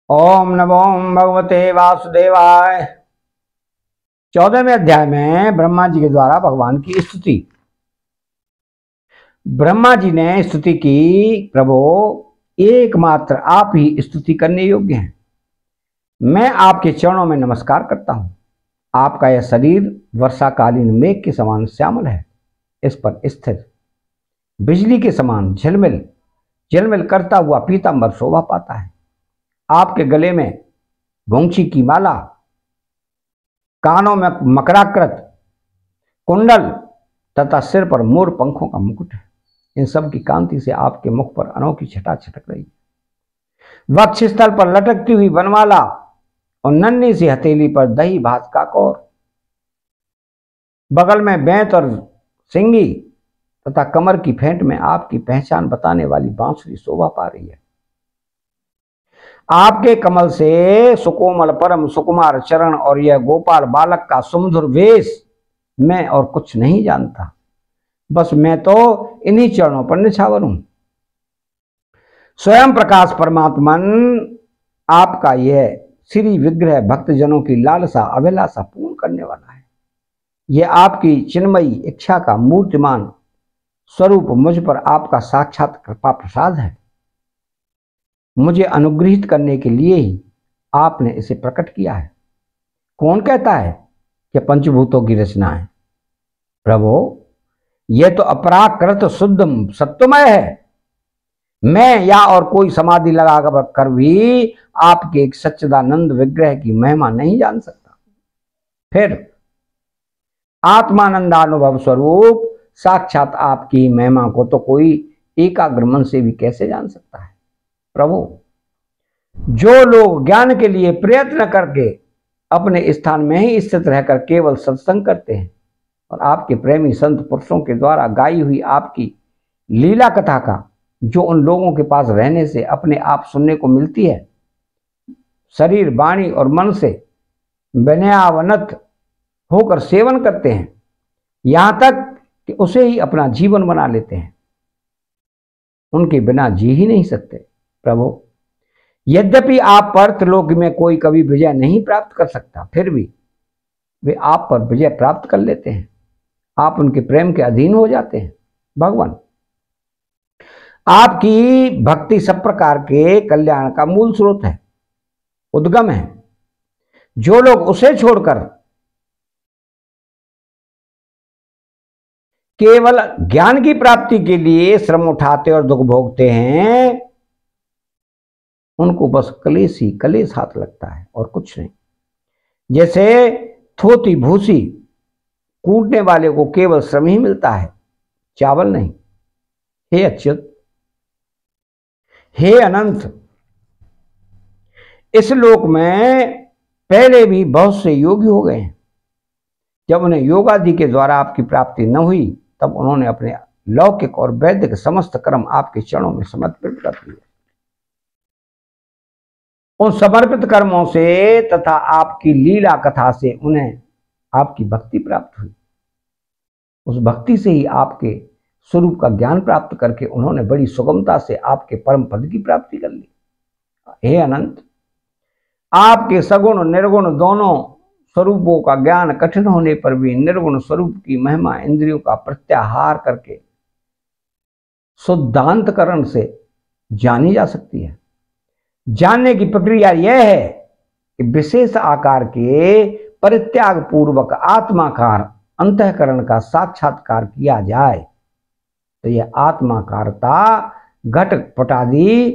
ओम नमो भगवते वासुदेवाय। 14वें अध्याय में ब्रह्मा जी के द्वारा भगवान की स्तुति। ब्रह्मा जी ने स्तुति की, प्रभु एकमात्र आप ही स्तुति करने योग्य हैं। मैं आपके चरणों में नमस्कार करता हूं। आपका यह शरीर वर्षाकालीन मेघ के समान श्यामल है। इस पर स्थिर बिजली के समान झिलमिल झिलमिल करता हुआ पीतांबर शोभा पाता है। आपके गले में गौंची की माला, कानों में मकराकृत कुंडल तथा सिर पर मोर पंखों का मुकुट है। इन सब की कांति से आपके मुख पर अनोखी छटा छटक रही है। वक्षस्थल पर लटकती हुई वनमाला और नन्ही सी हथेली पर दही भात का कौर, बगल में बेंत और सिंगी तथा कमर की फेंट में आपकी पहचान बताने वाली बांसुरी शोभा पा रही है। आपके कमल से सुकोमल परम सुकुमार चरण और यह गोपाल बालक का सुमधुर वेश मैं और कुछ नहीं जानता। बस मैं तो इन्हीं चरणों पर निछावर हूं। स्वयं प्रकाश परमात्मन आपका यह श्री विग्रह भक्तजनों की लालसा अभिलाषा पूर्ण करने वाला है। यह आपकी चिन्मयी इच्छा का मूर्तिमान स्वरूप मुझ पर आपका साक्षात कृपा प्रसाद है। मुझे अनुग्रहित करने के लिए ही आपने इसे प्रकट किया है। कौन कहता है कि पंचभूतों की रचना है? प्रभु, यह तो अपराकृत शुद्ध सत्वमय है। मैं या और कोई समाधि लगा कर भी आपके एक सच्चिदानंद विग्रह की महिमा नहीं जान सकता। फिर आत्मानंदानुभव स्वरूप साक्षात आपकी महिमा को तो कोई एकाग्र मन से भी कैसे जान सकता है? प्रभु, जो लोग ज्ञान के लिए प्रयत्न करके अपने स्थान में ही स्थित रहकर केवल सत्संग करते हैं और आपके प्रेमी संत पुरुषों के द्वारा गाई हुई आपकी लीला कथा का जो उन लोगों के पास रहने से अपने आप सुनने को मिलती है, शरीर वाणी और मन से विनयावनत होकर सेवन करते हैं, यहां तक कि उसे ही अपना जीवन बना लेते हैं, उनके बिना जी ही नहीं सकते। प्रभु, यद्यपि आप पर त्रिलोक में कोई कभी विजय नहीं प्राप्त कर सकता, फिर भी वे आप पर विजय प्राप्त कर लेते हैं। आप उनके प्रेम के अधीन हो जाते हैं। भगवान, आपकी भक्ति सब प्रकार के कल्याण का मूल स्रोत है, उद्गम है। जो लोग उसे छोड़कर केवल ज्ञान की प्राप्ति के लिए श्रम उठाते और दुख भोगते हैं, उनको बस कलेश ही कलेश हाथ लगता है और कुछ नहीं। जैसे थोती भूसी कूटने वाले को केवल श्रम ही मिलता है, चावल नहीं। हे अच्युत, हे अनंत, इस लोक में पहले भी बहुत से योगी हो गए हैं। जब उन्हें योगादि के द्वारा आपकी प्राप्ति न हुई, तब उन्होंने अपने लौकिक और वैदिक समस्त कर्म आपके चरणों में समर्पित कर दिए। उन समर्पित कर्मों से तथा आपकी लीला कथा से उन्हें आपकी भक्ति प्राप्त हुई। उस भक्ति से ही आपके स्वरूप का ज्ञान प्राप्त करके उन्होंने बड़ी सुगमता से आपके परम पद की प्राप्ति कर ली। हे अनंत, आपके सगुण निर्गुण दोनों स्वरूपों का ज्ञान कठिन होने पर भी निर्गुण स्वरूप की महिमा इंद्रियों का प्रत्याहार करके शुद्धांतकरण से जानी जा सकती है। जानने की प्रक्रिया यह है कि विशेष आकार के परित्याग पूर्वक आत्माकार अंतःकरण का साक्षात्कार किया जाए तो यह आत्माकारता घट पटादि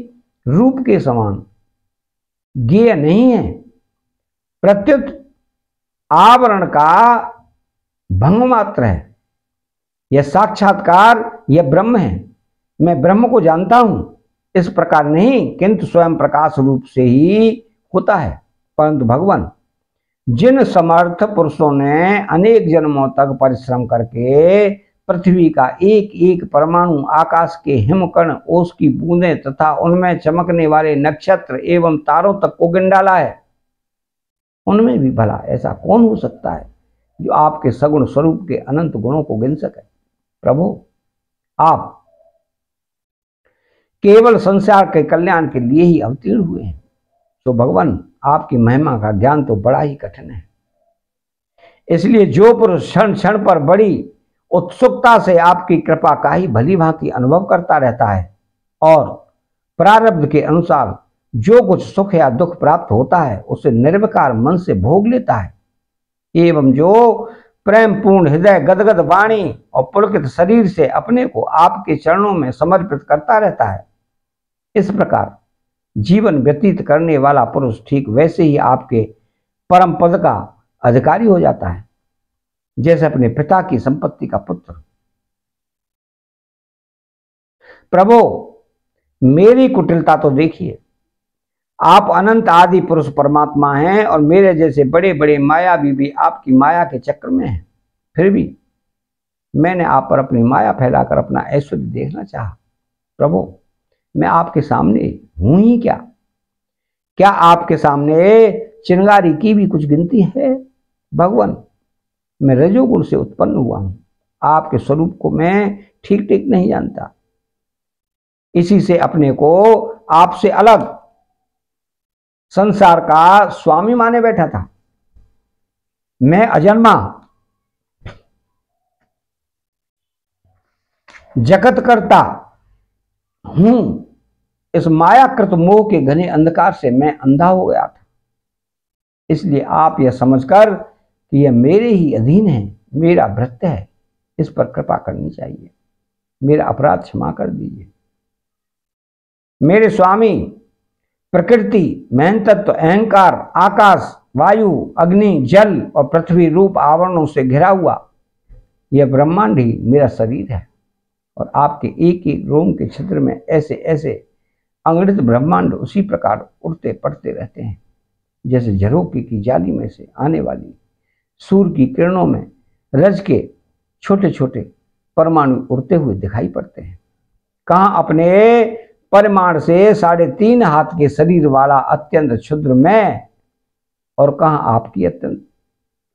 रूप के समान ज्ञेय नहीं है, प्रत्युत आवरण का भंग मात्र है। यह साक्षात्कार यह ब्रह्म है। मैं ब्रह्म को जानता हूं, इस प्रकार नहीं किंतु स्वयं प्रकाश रूप से ही होता है। परंतु भगवान, जिन समर्थ पुरुषों ने अनेक जन्मों तक परिश्रम करके पृथ्वी का एक एक परमाणु, आकाश के हिमकण, ओस की बूंदें तथा उनमें चमकने वाले नक्षत्र एवं तारों तक को गिन डाला है, उनमें भी भला ऐसा कौन हो सकता है जो आपके सगुण स्वरूप के अनंत गुणों को गिन सके? प्रभु, आप केवल संसार के कल्याण के लिए ही अवतीर्ण हुए हैं। तो भगवान आपकी महिमा का ज्ञान तो बड़ा ही कठिन है। इसलिए जो पुरुष क्षण क्षण पर बड़ी उत्सुकता से आपकी कृपा का ही भली भांति अनुभव करता रहता है और प्रारब्ध के अनुसार जो कुछ सुख या दुख प्राप्त होता है उसे निर्विकार मन से भोग लेता है, एवं जो प्रेम पूर्ण हृदय गदगद वाणी और पुलकित शरीर से अपने को आपके चरणों में समर्पित करता रहता है, इस प्रकार जीवन व्यतीत करने वाला पुरुष ठीक वैसे ही आपके परम पद का अधिकारी हो जाता है जैसे अपने पिता की संपत्ति का पुत्र। प्रभु, मेरी कुटिलता तो देखिए, आप अनंत आदि पुरुष परमात्मा हैं और मेरे जैसे बड़े बड़े मायावी भी आपकी माया के चक्र में हैं। फिर भी मैंने आप पर अपनी माया फैलाकर अपना ऐश्वर्य देखना चाहा। प्रभु, मैं आपके सामने हूं ही क्या? क्या आपके सामने चिंगारी की भी कुछ गिनती है? भगवान, मैं रजोगुण से उत्पन्न हुआ हूं, आपके स्वरूप को मैं ठीक ठीक नहीं जानता। इसी से अपने को आपसे अलग संसार का स्वामी माने बैठा था। मैं अजन्मा जगत करता हूं। इस मायाकृत मोह के घने अंधकार से मैं अंधा हो गया था। इसलिए आप यह समझकर कि यह मेरे ही अधीन है, मेरा भृत्य है, इस पर कृपा करनी चाहिए। मेरा अपराध क्षमा कर दीजिए। मेरे स्वामी, प्रकृति, महंतत्व, अहंकार, आकाश, वायु, अग्नि, जल और पृथ्वी रूप आवरणों से घिरा हुआ यह ब्रह्मांड ही मेरा शरीर है और आपके एक एक रोम के छिद्र में ऐसे ऐसे अंगणित ब्रह्मांड उसी प्रकार उड़ते पड़ते रहते हैं जैसे झरोखे की जाली में से आने वाली सूर्य की किरणों में रज के छोटे छोटे परमाणु उड़ते हुए दिखाई पड़ते हैं। कहाँ अपने परिमाण से 3.5 हाथ के शरीर वाला अत्यंत क्षुद्र मैं और कहाँ आपकी अत्यंत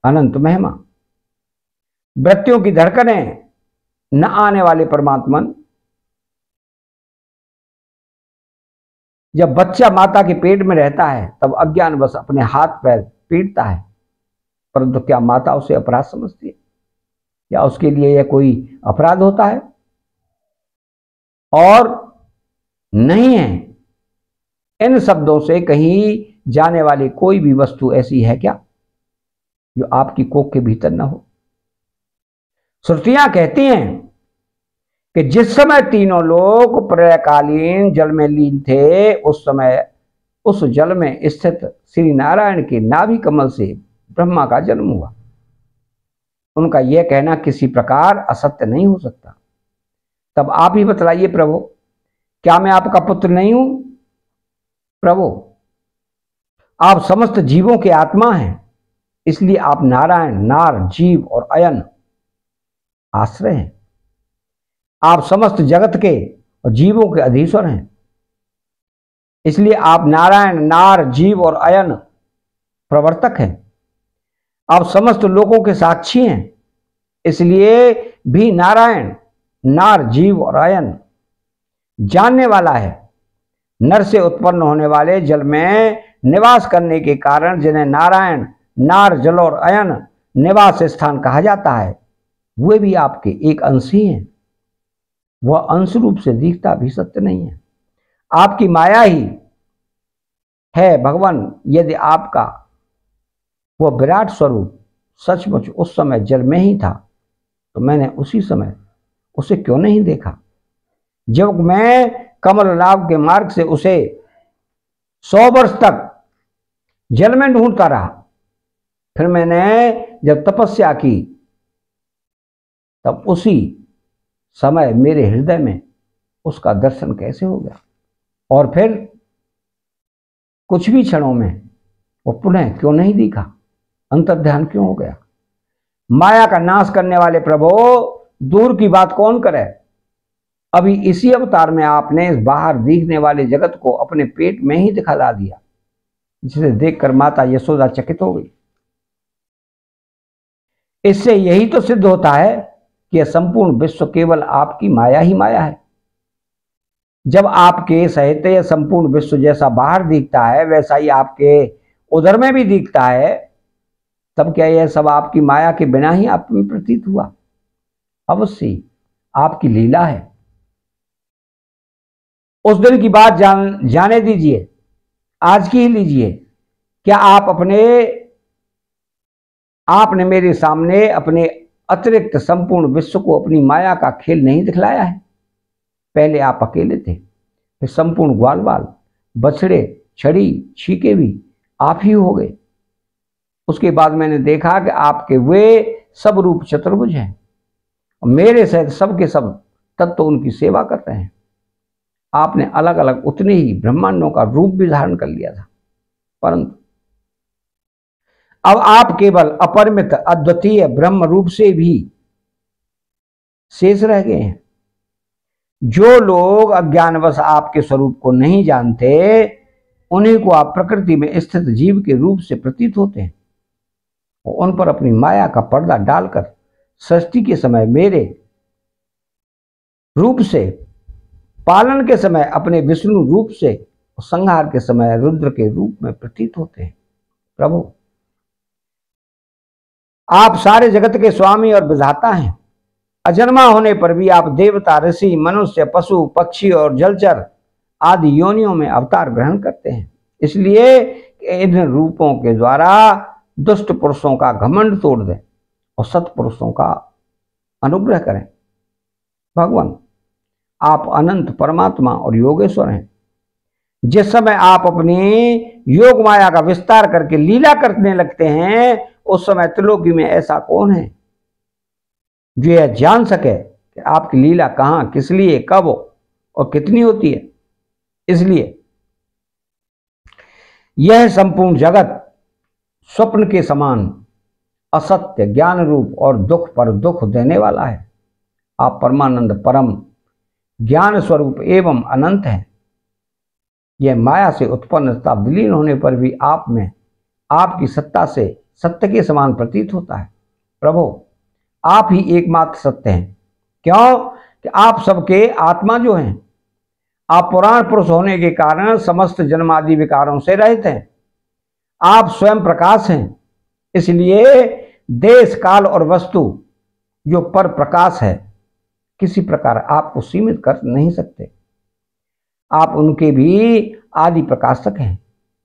अनंत महिमा। मृत्यों की धड़कनें न आने वाले परमात्मन, जब बच्चा माता के पेट में रहता है तब अज्ञान बस अपने हाथ पैर पीटता है, परंतु क्या माता उसे अपराध समझती है या उसके लिए यह कोई अपराध होता है? और नहीं है। इन शब्दों से कहीं जाने वाली कोई भी वस्तु ऐसी है क्या जो आपकी कोख के भीतर न हो? श्रुतियां कहती हैं कि जिस समय तीनों लोग प्रलयकालीन जल में लीन थे उस समय उस जल में स्थित श्री नारायण के नाभि कमल से ब्रह्मा का जन्म हुआ। उनका यह कहना किसी प्रकार असत्य नहीं हो सकता। तब आप ही बतलाइए प्रभु, क्या मैं आपका पुत्र नहीं हूं? प्रभु, आप समस्त जीवों के आत्मा हैं, इसलिए आप नारायण, नार, जीव और अयन आश्रय हैं। आप समस्त जगत के और जीवों के अधीश्वर हैं, इसलिए आप नारायण, नार, जीव और अयन प्रवर्तक हैं। आप समस्त लोगों के साक्षी हैं, इसलिए भी नारायण, नार, जीव और अयन जानने वाला है। नर से उत्पन्न होने वाले जल में निवास करने के कारण जिन्हें नारायण, नार, जल और अयन निवास स्थान कहा जाता है, वे भी आपके एक अंश ही हैं। वह अंश रूप से दिखता भी सत्य नहीं है, आपकी माया ही है। भगवान, यदि आपका वह विराट स्वरूप सचमुच उस समय जल में ही था तो मैंने उसी समय उसे क्यों नहीं देखा? जब मैं कमल लाभ के मार्ग से उसे 100 वर्ष तक जल में ढूंढता रहा, फिर मैंने जब तपस्या की तब उसी समय मेरे हृदय में उसका दर्शन कैसे हो गया? और फिर कुछ भी क्षणों में वो पुनः क्यों नहीं दिखा? अंतर्ध्यान क्यों हो गया? माया का नाश करने वाले प्रभु, दूर की बात कौन करे, अभी इसी अवतार में आपने इस बाहर दिखने वाले जगत को अपने पेट में ही दिखला दिया, जिसे देखकर माता यशोदा चकित हो गई। इससे यही तो सिद्ध होता है कि यह संपूर्ण विश्व केवल आपकी माया ही माया है। जब आपके सहित यह संपूर्ण विश्व जैसा बाहर दिखता है वैसा ही आपके उधर में भी दिखता है, तब क्या यह सब आपकी माया के बिना ही आप में प्रतीत हुआ? अवश्य आपकी लीला है। उस दिन की बात जाने दीजिए, आज की ही लीजिए। क्या आपने मेरे सामने अपने अतिरिक्त संपूर्ण विश्व को अपनी माया का खेल नहीं दिखलाया है? पहले आप अकेले थे, फिर संपूर्ण ग्वाल बाल, बछड़े, छड़ी, छीके भी आप ही हो गए। उसके बाद मैंने देखा कि आपके वे सब रूप चतुर्भुज हैं, मेरे सहित सबके सब तत्व उनकी सेवा कर रहे हैं। आपने अलग अलग उतने ही ब्रह्मांडों का रूप भी धारण कर लिया था, परंतु अब आप केवल अपरिमित अद्वितीय ब्रह्म रूप से भी शेष रह गए हैं। जो लोग अज्ञानवश आपके स्वरूप को नहीं जानते, उन्हीं को आप प्रकृति में स्थित जीव के रूप से प्रतीत होते हैं और उन पर अपनी माया का पर्दा डालकर सृष्टि के समय मेरे रूप से, पालन के समय अपने विष्णु रूप से और संहार के समय रुद्र के रूप में प्रतीत होते हैं। प्रभु, आप सारे जगत के स्वामी और विधाता हैं। अजन्मा होने पर भी आप देवता, ऋषि, मनुष्य, पशु, पक्षी और जलचर आदि योनियों में अवतार ग्रहण करते हैं, इसलिए इन रूपों के द्वारा दुष्ट पुरुषों का घमंड तोड़ दें और सत्पुरुषों का अनुग्रह करें। भगवान, आप अनंत परमात्मा और योगेश्वर हैं। जिस समय आप अपनी योग माया का विस्तार करके लीला करने लगते हैं, उस समय त्रिलोकी में ऐसा कौन है जो यह जान सके कि आपकी लीला कहां, किस लिए, कब और कितनी होती है? इसलिए यह संपूर्ण जगत स्वप्न के समान असत्य, ज्ञान रूप और दुख पर दुख देने वाला है। आप परमानंद, परम ज्ञान स्वरूप एवं अनंत हैं। यह माया से उत्पन्न तथा विलीन होने पर भी आप में आपकी सत्ता से सत्य के समान प्रतीत होता है। प्रभु, आप ही एकमात्र सत्य हैं। क्यों कि आप सबके आत्मा जो हैं, आप पुराण पुरुष होने के कारण समस्त जन्मादि विकारों से रहित हैं। आप स्वयं प्रकाश हैं, इसलिए देश, काल और वस्तु जो पर प्रकाश है किसी प्रकार आपको सीमित कर नहीं सकते। आप उनके भी आदि प्रकाशक हैं।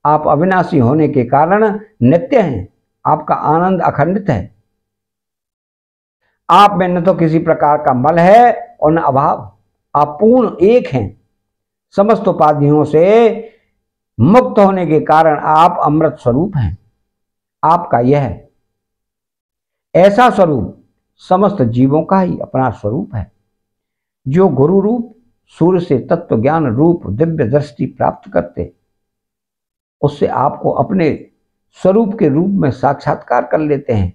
आप अविनाशी होने के कारण नित्य हैं। आपका आनंद अखंडित है। आप में न तो किसी प्रकार का मल है और न अभाव। आप पूर्ण एक हैं। समस्त उपाधियों से मुक्त होने के कारण आप अमृत स्वरूप हैं। आपका यह ऐसा स्वरूप समस्त जीवों का ही अपना स्वरूप है। जो गुरु रूप सूर्य से तत्व ज्ञान रूप दिव्य दृष्टि प्राप्त करते, उससे आपको अपने स्वरूप के रूप में साक्षात्कार कर लेते हैं,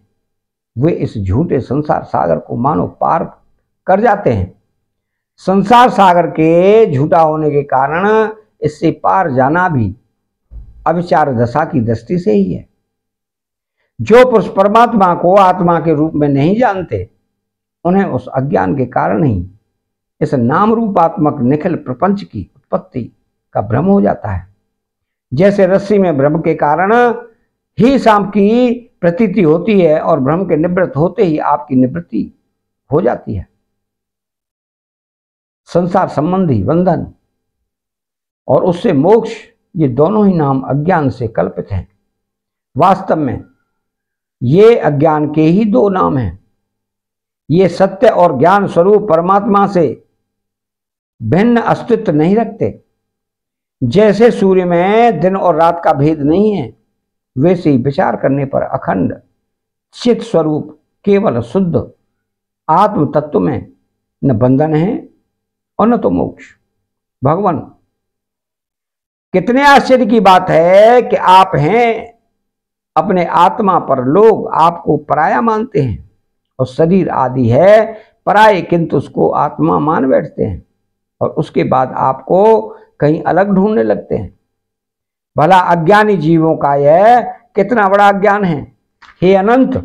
वे इस झूठे संसार सागर को मानो पार कर जाते हैं। संसार सागर के झूठा होने के कारण इससे पार जाना भी अविचार दशा की दृष्टि से ही है। जो पुरुष परमात्मा को आत्मा के रूप में नहीं जानते, उन्हें उस अज्ञान के कारण ही इस नाम रूपात्मक निखिल प्रपंच की उत्पत्ति का भ्रम हो जाता है। जैसे रस्सी में भ्रम के कारण ही सांप की प्रतीति होती है और भ्रम के निवृत्त होते ही आपकी निवृत्ति हो जाती है। संसार संबंधी बंधन और उससे मोक्ष, ये दोनों ही नाम अज्ञान से कल्पित हैं। वास्तव में ये अज्ञान के ही दो नाम हैं। ये सत्य और ज्ञान स्वरूप परमात्मा से भिन्न अस्तित्व नहीं रखते। जैसे सूर्य में दिन और रात का भेद नहीं है, वैसे ही विचार करने पर अखंड चित स्वरूप केवल शुद्ध आत्म तत्व में न बंधन है और न तो मोक्ष। भगवान, कितने आश्चर्य की बात है कि आप हैं। अपने आत्मा पर लोग आपको पराया मानते हैं और शरीर आदि है पराये, किंतु उसको आत्मा मान बैठते हैं और उसके बाद आपको कहीं अलग ढूंढने लगते हैं। भला अज्ञानी जीवों का यह कितना बड़ा अज्ञान है। हे अनंत,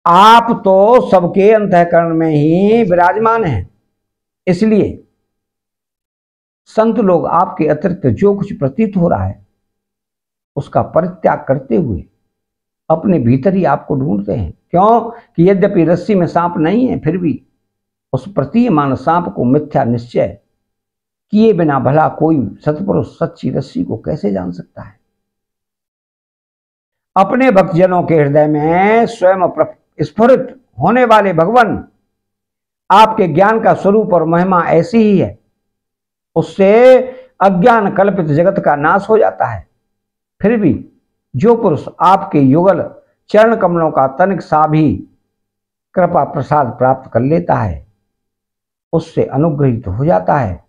आप तो सबके अंतःकरण में ही विराजमान हैं। इसलिए संत लोग आपके अतिरिक्त जो कुछ प्रतीत हो रहा है उसका परित्याग करते हुए अपने भीतर ही आपको ढूंढते हैं। क्यों कि यद्यपि रस्सी में सांप नहीं है, फिर भी उस प्रतीयमान सांप को मिथ्या निश्चय किए बिना भला कोई सत्पुरुष सच्ची रस्सी को कैसे जान सकता है। अपने भक्तजनों के हृदय में स्वयं स्फुरित होने वाले भगवान आपके ज्ञान का स्वरूप और महिमा ऐसी ही है, उससे अज्ञान कल्पित जगत का नाश हो जाता है। फिर भी जो पुरुष आपके युगल चरण कमलों का तनिक सा भी कृपा प्रसाद प्राप्त कर लेता है, उससे अनुग्रहित हो जाता है,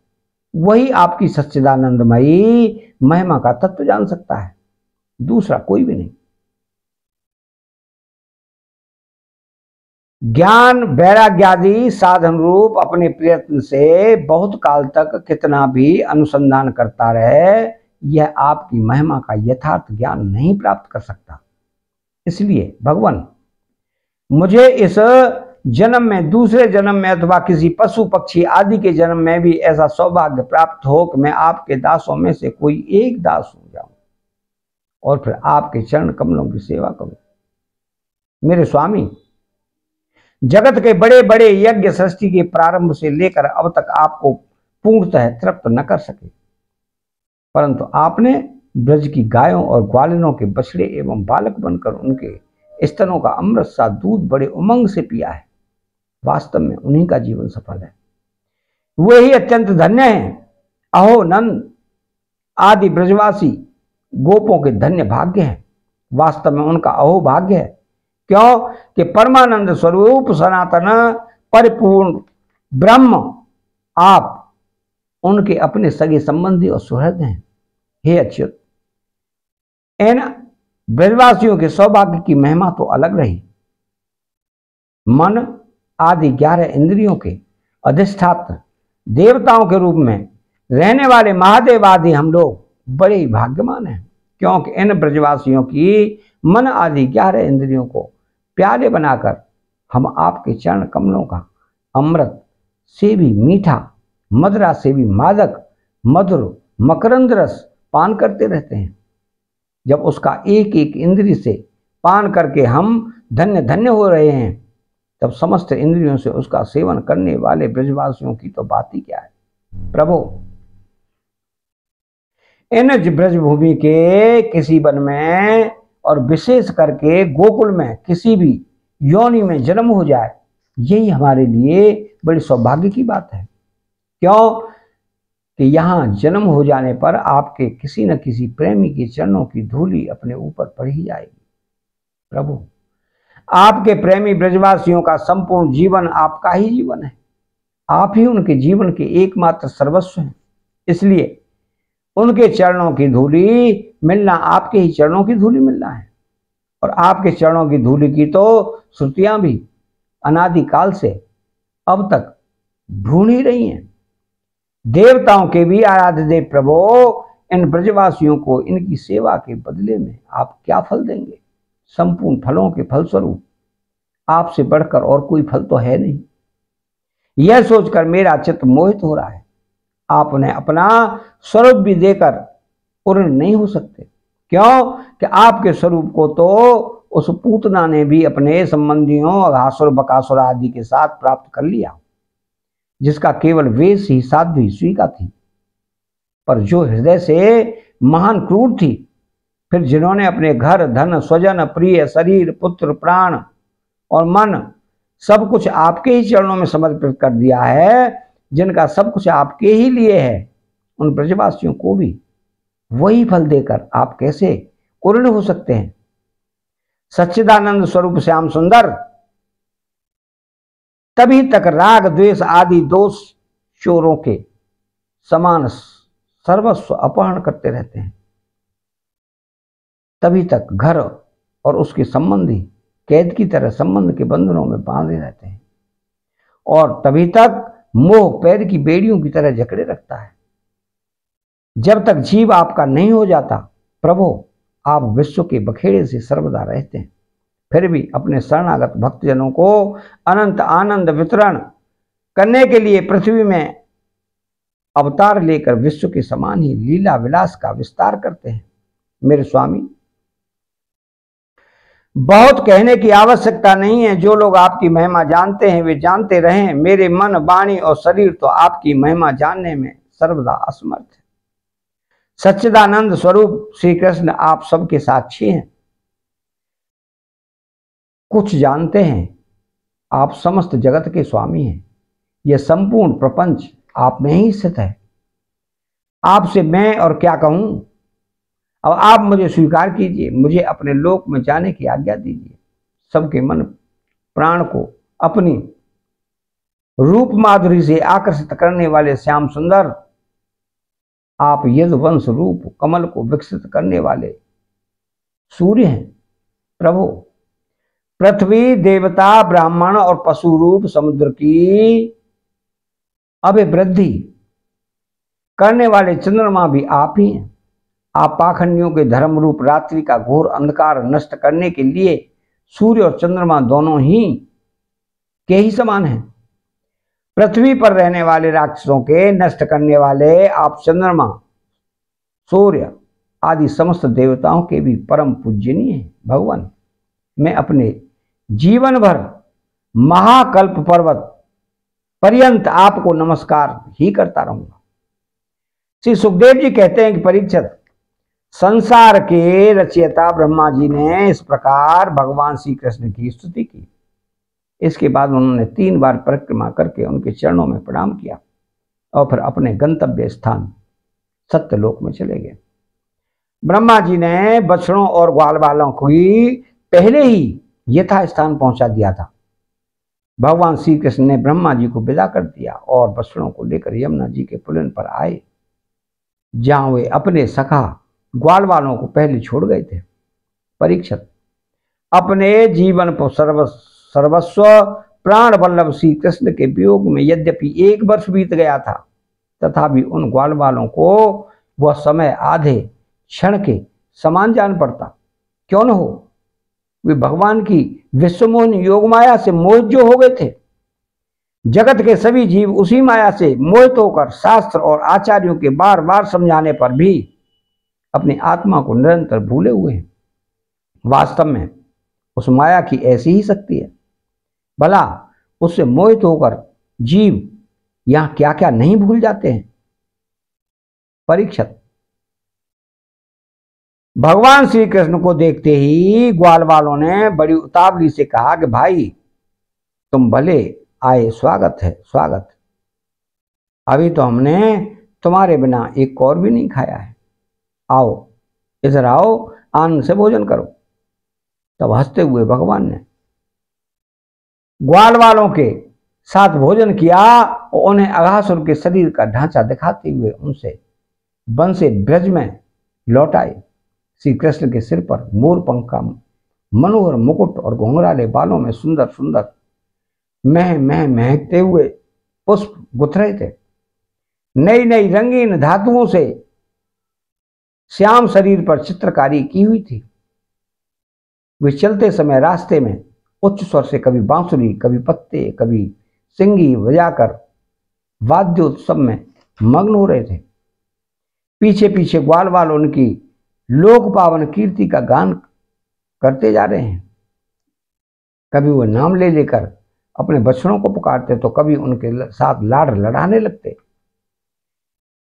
वही आपकी सच्चिदानंदमयी महिमा का तत्व जान सकता है, दूसरा कोई भी नहीं। ज्ञान वैराग्यादि साधन रूप अपने प्रयत्न से बहुत काल तक कितना भी अनुसंधान करता रहे, यह आपकी महिमा का यथार्थ ज्ञान नहीं प्राप्त कर सकता। इसलिए भगवान मुझे इस जन्म में, दूसरे जन्म में अथवा किसी पशु पक्षी आदि के जन्म में भी ऐसा सौभाग्य प्राप्त हो कि मैं आपके दासों में से कोई एक दास हो जाऊं और फिर आपके चरण कमलों की सेवा करूं। मेरे स्वामी, जगत के बड़े बड़े यज्ञ सृष्टि के प्रारंभ से लेकर अब तक आपको पूर्णतः तृप्त न कर सके, परंतु आपने ब्रज की गायों और ग्वालिनों के बछड़े एवं बालक बनकर उनके स्तनों का अमृत सा दूध बड़े उमंग से पिया है। वास्तव में उन्हीं का जीवन सफल है, वे ही अत्यंत धन्य हैं। अहो नंद आदि ब्रजवासी गोपों के धन्य भाग्य हैं, वास्तव में उनका अहो भाग्य है। क्यों कि परमानंद स्वरूप सनातन परिपूर्ण ब्रह्म आप उनके अपने सगे संबंधी और सुहृद हैं। हे अच्युत, इन ब्रजवासियों के सौभाग्य की महिमा तो अलग रही। मन आदि 11 इंद्रियों के अधिष्ठात्र देवताओं के रूप में रहने वाले महादेव आदि हम लोग बड़े ही भाग्यवान हैं, क्योंकि इन ब्रजवासियों की मन आदि 11 इंद्रियों को प्याले बनाकर हम आपके चरण कमलों का अमृत से भी मीठा, मदरा से भी मादक मधुर मकरंद रस पान करते रहते हैं। जब उसका एक एक इंद्री से पान करके हम धन्य धन्य हो रहे हैं, तब समस्त इंद्रियों से उसका सेवन करने वाले ब्रजवासियों की तो बात ही क्या है। प्रभु, इन ब्रजभूमि के किसी वन में और विशेष करके गोकुल में किसी भी योनि में जन्म हो जाए, यही हमारे लिए बड़ी सौभाग्य की बात है। क्यों कि यहाँ जन्म हो जाने पर आपके किसी न किसी प्रेमी के चरणों की धूली अपने ऊपर पड़ ही जाएगी। प्रभु, आपके प्रेमी ब्रजवासियों का संपूर्ण जीवन आपका ही जीवन है, आप ही उनके जीवन के एकमात्र सर्वस्व हैं। इसलिए उनके चरणों की धूली मिलना आपके ही चरणों की धूली मिलना है, और आपके चरणों की धूली की तो श्रुतियां भी अनादिकाल से अब तक ढूंढ ही रही हैं। देवताओं के भी आराध्य देव प्रभु, इन ब्रजवासियों को इनकी सेवा के बदले में आप क्या फल देंगे। संपूर्ण फलों के फलस्वरूप आपसे बढ़कर और कोई फल तो है नहीं। यह सोचकर मेरा चित्त मोहित हो रहा है। आप उन्हें अपना स्वरूप भी देकर पूर्ण नहीं हो सकते। क्यों कि आपके स्वरूप को तो उस पूतना ने भी अपने संबंधियों अघासुर बकासुर आदि के साथ प्राप्त कर लिया, जिसका केवल वेश ही साध्वी स्वीका थी, पर जो हृदय से महान क्रूर थी, फिर जिन्होंने अपने घर धन स्वजन प्रिय शरीर पुत्र प्राण और मन सब कुछ आपके ही चरणों में समर्पित कर दिया है, जिनका सब कुछ आपके ही लिए है, उन ब्रजवासियों को भी वही फल देकर आप कैसे पूर्ण हो सकते हैं। सच्चिदानंद स्वरूप श्याम सुंदर तभी तक राग द्वेष आदि दोष चोरों के समान सर्वस्व अपहरण करते रहते हैं, तभी तक घर और उसके संबंधी कैद की तरह संबंध के बंधनों में बांधे रहते हैं, और तभी तक मोह पैर की बेड़ियों की तरह जकड़े रखता है। जब तक जीव आपका नहीं हो जाता, प्रभु आप विश्व के बखेड़े से सर्वदा रहते हैं, फिर भी अपने शरणागत भक्तजनों को अनंत आनंद वितरण करने के लिए पृथ्वी में अवतार लेकर विश्व के समान ही लीला विलास का विस्तार करते हैं। मेरे स्वामी, बहुत कहने की आवश्यकता नहीं है। जो लोग आपकी महिमा जानते हैं वे जानते रहें। मेरे मन, वाणी और शरीर तो आपकी महिमा जानने में सर्वदा असमर्थ है। सच्चिदानंद स्वरूप श्री कृष्ण आप सबके साक्षी हैं। कुछ जानते हैं, आप समस्त जगत के स्वामी हैं। यह संपूर्ण प्रपंच आप में ही स्थित है। आपसे मैं और क्या कहूं। अब आप मुझे स्वीकार कीजिए, मुझे अपने लोक में जाने की आज्ञा दीजिए। सबके मन प्राण को अपनी रूप माधुरी से आकर्षित करने वाले श्याम सुंदर आप यदुवंश रूप कमल को विकसित करने वाले सूर्य हैं। प्रभु, पृथ्वी, देवता, ब्राह्मण और पशु रूप समुद्र की अभिवृद्धि करने वाले चंद्रमा भी आप ही हैं। आप पाखंडियों के धर्म रूप रात्रि का घोर अंधकार नष्ट करने के लिए सूर्य और चंद्रमा दोनों ही के ही समान हैं। पृथ्वी पर रहने वाले राक्षसों के नष्ट करने वाले आप चंद्रमा, सूर्य आदि समस्त देवताओं के भी परम पूजनीय हैं। भगवान, मैं अपने जीवन भर महाकल्प पर्वत पर्यंत आपको नमस्कार ही करता रहूंगा। श्री सुखदेव जी कहते हैं कि परीक्षित, संसार के रचयिता ब्रह्मा जी ने इस प्रकार भगवान श्री कृष्ण की स्तुति की। इसके बाद उन्होंने 3 बार परिक्रमा करके उनके चरणों में प्रणाम किया और फिर अपने गंतव्य स्थान सत्यलोक में चले गए। ब्रह्मा जी ने बछड़ों और ग्वाल बालों को पहले ही यथा स्थान पहुंचा दिया था। भगवान श्री कृष्ण ने ब्रह्मा जी को विदा कर दिया और बछड़ों को लेकर यमुना जी के पुलिन पर आए, जहां वे अपने सखा ग्वाल वालों को पहले छोड़ गए थे। परीक्षित, अपने जीवन पर सर्वस्व प्राण वल्लभ श्री कृष्ण के वियोग में यद्यपि 1 वर्ष बीत गया था, तथापि उन ग्वाल वालों को वह समय आधे क्षण के समान जान पड़ता। क्यों न हो, वे भगवान की विश्वमोहन योग माया से मोहित जो हो गए थे। जगत के सभी जीव उसी माया से मोहित होकर शास्त्र और आचार्यों के बार बार समझाने पर भी अपनी आत्मा को निरंतर भूले हुए हैं। वास्तव में उस माया की ऐसी ही शक्ति है। भला उससे मोहित होकर जीव यहां क्या क्या नहीं भूल जाते हैं। परीक्षित, भगवान श्री कृष्ण को देखते ही ग्वाल वालों ने बड़ी उतावली से कहा कि भाई, तुम भले आए, स्वागत है, स्वागत। अभी तो हमने तुम्हारे बिना एक और भी नहीं खाया है। आओ, इधर आओ, आनंद से भोजन करो। तब हंसते हुए भगवान ने ग्वाल वालों के साथ भोजन किया और उन्हें अघासुर के शरीर का ढांचा दिखाते हुए उनसे वन से ब्रज में लौटाए। श्री कृष्ण के सिर पर मोर पंख का मनोहर मुकुट और घुंघराले बालों में सुंदर सुंदर महकते हुए पुष्प गुथ रहे थे। नई नई रंगीन धातुओं से श्याम शरीर पर चित्रकारी की हुई थी। वे चलते समय रास्ते में उच्च स्वर से कभी बांसुरी, कभी पत्ते, कभी सिंगी बजाकर वाद्योत्सव में मग्न हो रहे थे। पीछे पीछे ग्वाल वाल उनकी लोक पावन कीर्ति का गान करते जा रहे हैं। कभी वो नाम ले लेकर अपने बछड़ों को पुकारते तो कभी उनके साथ लाड लड़ाने लगते।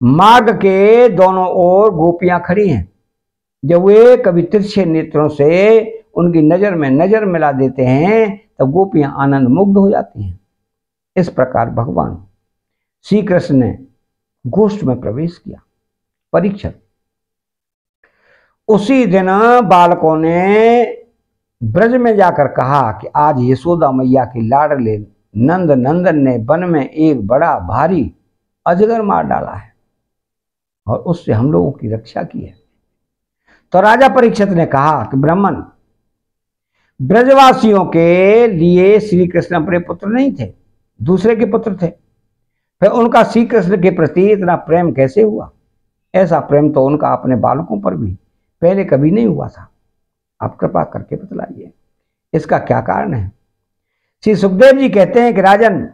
मार्ग के दोनों ओर गोपियां खड़ी हैं। जब वे कभी तिरछे नेत्रों से उनकी नजर में नजर मिला देते हैं तब गोपियां आनंद मुग्ध हो जाती हैं। इस प्रकार भगवान श्री कृष्ण ने गोष्ठ में प्रवेश किया। परीक्षित, उसी दिन बालकों ने ब्रज में जाकर कहा कि आज यशोदा मैया के लाडले नंद नंदन ने वन में एक बड़ा भारी अजगर मार डाला है और उससे हम लोगों की रक्षा की है। तो राजा परीक्षित ने कहा कि ब्राह्मण, ब्रजवासियों के लिए श्री कृष्ण अपने पुत्र नहीं थे, दूसरे के पुत्र थे। फिर उनका श्री कृष्ण के प्रति इतना प्रेम कैसे हुआ? ऐसा प्रेम तो उनका अपने बालकों पर भी पहले कभी नहीं हुआ था। आप कृपा करके बतलाइए, इसका क्या कारण है? श्री सुखदेव जी कहते हैं कि राजन,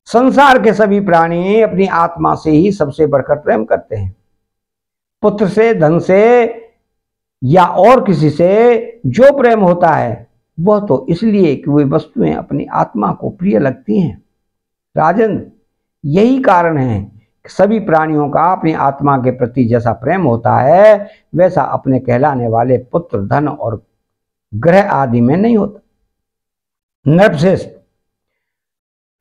संसार के सभी प्राणी अपनी आत्मा से ही सबसे बढ़कर प्रेम करते हैं। पुत्र से, धन से या और किसी से जो प्रेम होता है वह तो इसलिए कि वे वस्तुएं अपनी आत्मा को प्रिय लगती हैं। राजन, यही कारण है कि सभी प्राणियों का अपनी आत्मा के प्रति जैसा प्रेम होता है वैसा अपने कहलाने वाले पुत्र, धन और ग्रह आदि में नहीं होता। नरश्रेष्ठ,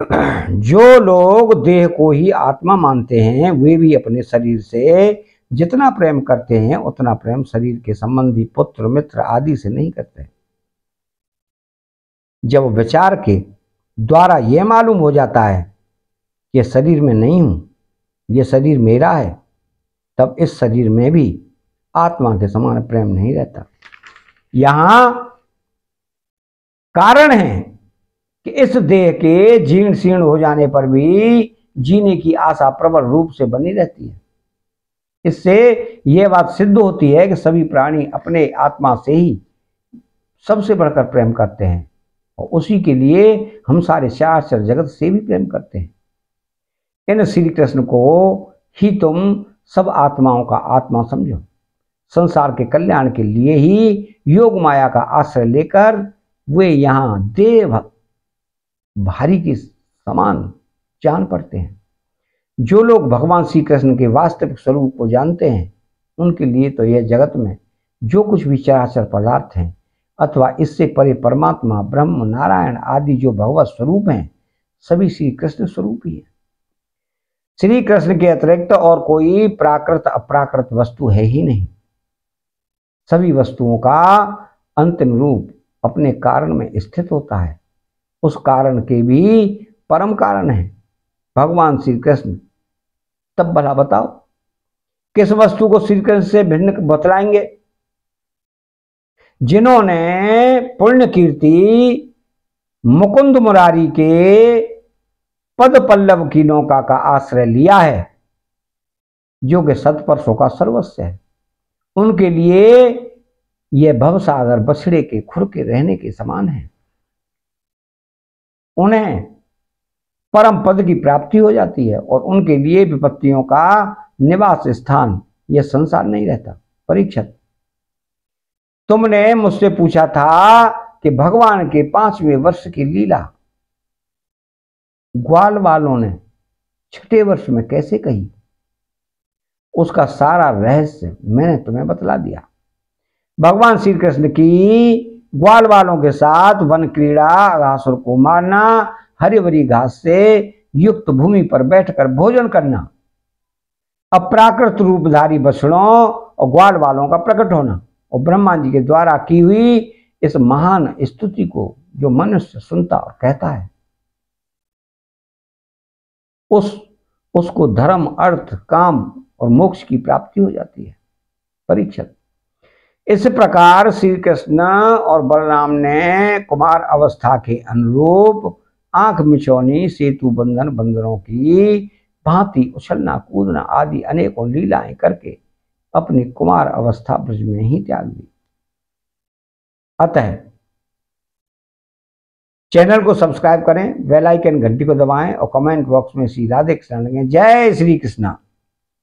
जो लोग देह को ही आत्मा मानते हैं वे भी अपने शरीर से जितना प्रेम करते हैं उतना प्रेम शरीर के संबंधी पुत्र, मित्र आदि से नहीं करते। जब विचार के द्वारा यह मालूम हो जाता है कि शरीर में नहीं हूं, यह शरीर मेरा है, तब इस शरीर में भी आत्मा के समान प्रेम नहीं रहता। यहां कारण है कि इस देह के जीर्ण शीर्ण हो जाने पर भी जीने की आशा प्रबल रूप से बनी रहती है। इससे यह बात सिद्ध होती है कि सभी प्राणी अपने आत्मा से ही सबसे बढ़कर प्रेम करते हैं और उसी के लिए हम सारे चराचर जगत से भी प्रेम करते हैं। इन श्री कृष्ण को ही तुम सब आत्माओं का आत्मा समझो। संसार के कल्याण के लिए ही योग माया का आश्रय लेकर वे यहाँ देह भारी के समान जान पड़ते हैं। जो लोग भगवान श्री कृष्ण के वास्तविक स्वरूप को जानते हैं उनके लिए तो यह जगत में जो कुछ भी चराचर पदार्थ हैं अथवा इससे परे परमात्मा, ब्रह्म, नारायण आदि जो भगवत स्वरूप हैं सभी श्री कृष्ण स्वरूप ही है। श्री कृष्ण के अतिरिक्त और कोई प्राकृत अप्राकृत वस्तु है ही नहीं। सभी वस्तुओं का अंतिम रूप अपने कारण में स्थित होता है। उस कारण के भी परम कारण है भगवान श्री कृष्ण। तब भला बताओ किस वस्तु को श्री कृष्ण से भिन्न बतलाएंगे? जिन्होंने पुण्य कीर्ति मुकुंद मुरारी के पद पल्लव की नौका का आश्रय लिया है जो कि सत्पुरुषों का सर्वस्व है, उनके लिए यह भवसागर बछड़े के खुर के रहने के समान है। उन्हें परम पद की प्राप्ति हो जाती है और उनके लिए विपत्तियों का निवास स्थान यह संसार नहीं रहता। परीक्षित, तुमने मुझसे पूछा था कि भगवान के 5वें वर्ष की लीला ग्वाल वालों ने 6ठे वर्ष में कैसे कही। उसका सारा रहस्य मैंने तुम्हें बतला दिया। भगवान श्री कृष्ण की ग्वाल वालों के साथ वन क्रीड़ा, अघासुर को मारना, हरी भरी घास से युक्त भूमि पर बैठकर भोजन करना, अप्राकृत रूपधारी बछड़ों और ग्वाल वालों का प्रकट होना और ब्रह्मा जी के द्वारा की हुई इस महान स्तुति को जो मनुष्य सुनता और कहता है उसको धर्म, अर्थ, काम और मोक्ष की प्राप्ति हो जाती है। परीक्षित, इस प्रकार श्री कृष्ण और बलराम ने कुमार अवस्था के अनुरूप आंख मिचौनी, सेतु बंधन, बंदरों की भांति उछलना कूदना आदि अनेकों लीलाएं करके अपनी कुमार अवस्था ब्रज में ही त्याग दी। अतः चैनल को सब्सक्राइब करें, बेल आइकन घंटी को दबाएं और कमेंट बॉक्स में श्री राधे कृष्ण लिखें। जय श्री कृष्णा।